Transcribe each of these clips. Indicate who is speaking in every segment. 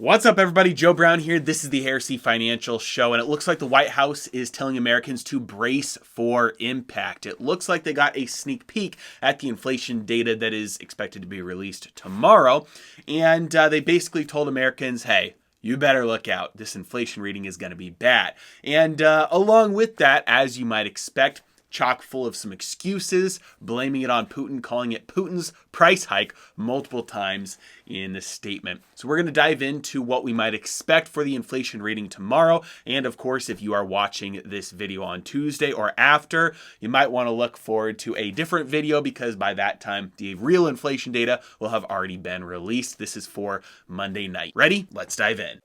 Speaker 1: What's up, everybody? Joe Brown here. This is the Heresy Financial Show, and it looks like the White House is telling Americans to brace for impact. It looks like they got a sneak peek at the inflation data that is expected to be released tomorrow, and they basically told Americans, hey, you better look out. This inflation reading is going to be bad. And along with that, as you might expect, chock full of some excuses, blaming it on Putin, calling it Putin's price hike multiple times in the statement. So we're going to dive into what we might expect for the inflation reading tomorrow. And of course, if you are watching this video on Tuesday or after, you might want to look forward to a different video because by that time, the real inflation data will have already been released. This is for Monday night. Ready? Let's dive in.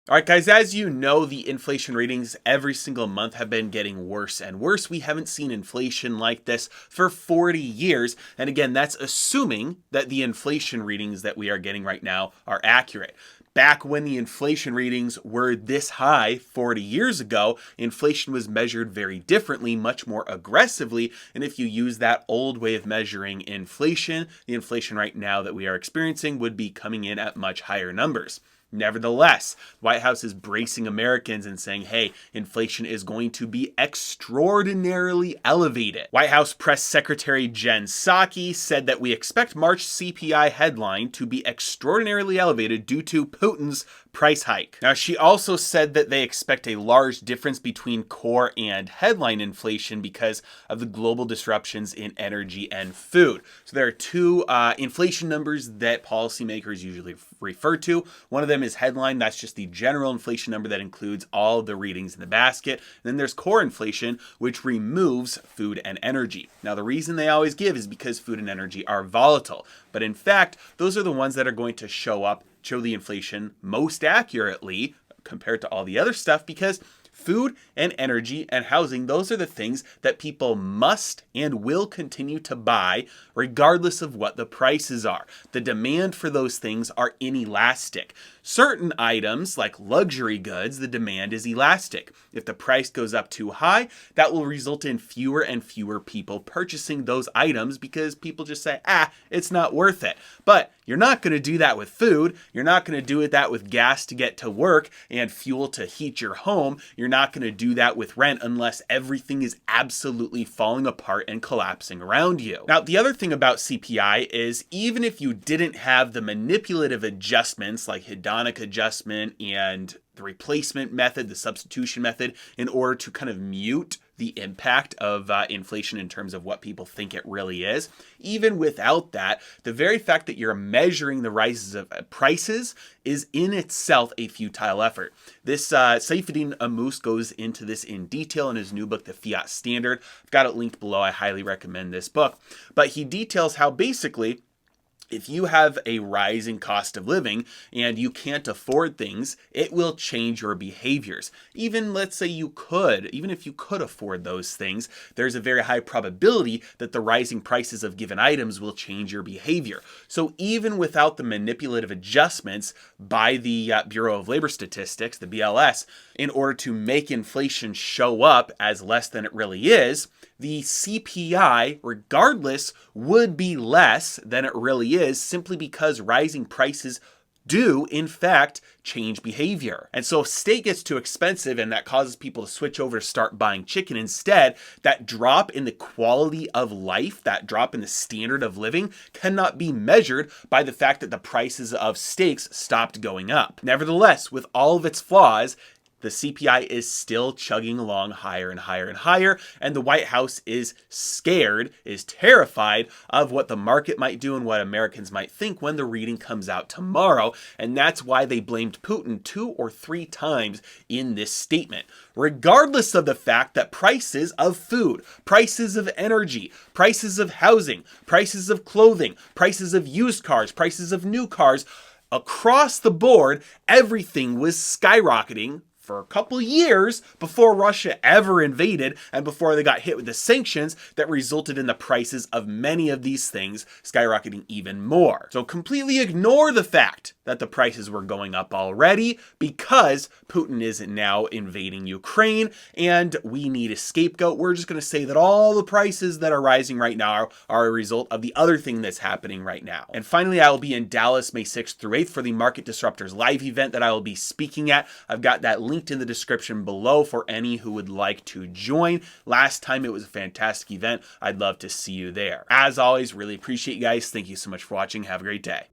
Speaker 1: All right, guys, as you know, the inflation readings every single month have been getting worse and worse. We haven't seen inflation like this for 40 years. And again, that's assuming that the inflation readings that we are getting right now are accurate. Back when the inflation readings were this high 40 years ago, inflation was measured very differently, much more aggressively. And if you use that old way of measuring inflation, the inflation right now that we are experiencing would be coming in at much higher numbers. Nevertheless, the White House is bracing Americans and saying, hey, inflation is going to be extraordinarily elevated. White House Press Secretary Jen Psaki said that we expect March CPI headline to be extraordinarily elevated due to Putin's price hike. Now, she also said that they expect a large difference between core and headline inflation because of the global disruptions in energy and food. So there are two inflation numbers that policymakers usually refer to. One of them is headline. That's just the general inflation number that includes all of the readings in the basket. And then there's core inflation, which removes food and energy. Now, the reason they always give is because food and energy are volatile. But in fact, those are the ones that are going to show the inflation most accurately compared to all the other stuff because food and energy and housing, those are the things that people must and will continue to buy regardless of what the prices are. The demand for those things are inelastic. Certain items, like luxury goods, the demand is elastic. If the price goes up too high, that will result in fewer and fewer people purchasing those items because people just say, it's not worth it. But you're not going to do that with food. You're not going to do that with gas to get to work and fuel to heat your home. You're not going to do that with rent unless everything is absolutely falling apart and collapsing around you. Now, the other thing about CPI is even if you didn't have the manipulative adjustments like hedonic adjustment and the replacement method, the substitution method, in order to kind of mute the impact of inflation in terms of what people think it really is. Even without that, the very fact that you're measuring the rises of prices is in itself a futile effort. This Saifuddin Ammous goes into this in detail in his new book, The Fiat Standard. I've got it linked below. I highly recommend this book. But he details how basically if you have a rising cost of living and you can't afford things, it will change your behaviors. Even let's say even if you could afford those things, there's a very high probability that the rising prices of given items will change your behavior. So even without the manipulative adjustments by the Bureau of Labor Statistics, the BLS, in order to make inflation show up as less than it really is, the CPI, regardless, would be less than it really is simply because rising prices do, in fact, change behavior. And so if steak gets too expensive and that causes people to switch over to start buying chicken instead, that drop in the quality of life, that drop in the standard of living cannot be measured by the fact that the prices of steaks stopped going up. Nevertheless, with all of its flaws, the CPI is still chugging along higher and higher and higher, and the White House is scared, is terrified of what the market might do and what Americans might think when the reading comes out tomorrow, and that's why they blamed Putin 2 or 3 times in this statement. Regardless of the fact that prices of food, prices of energy, prices of housing, prices of clothing, prices of used cars, prices of new cars, across the board, everything was skyrocketing for a couple years before Russia ever invaded and before they got hit with the sanctions that resulted in the prices of many of these things skyrocketing even more. So completely ignore the fact that the prices were going up already because Putin is now invading Ukraine and we need a scapegoat. We're just going to say that all the prices that are rising right now are a result of the other thing that's happening right now. And finally, I will be in Dallas May 6th through 8th for the Market Disruptors live event that I will be speaking at. I've got that linked in the description below for any who would like to join. Last time it was a fantastic event. I'd love to see you there. As always, really appreciate you guys. Thank you so much for watching. Have a great day.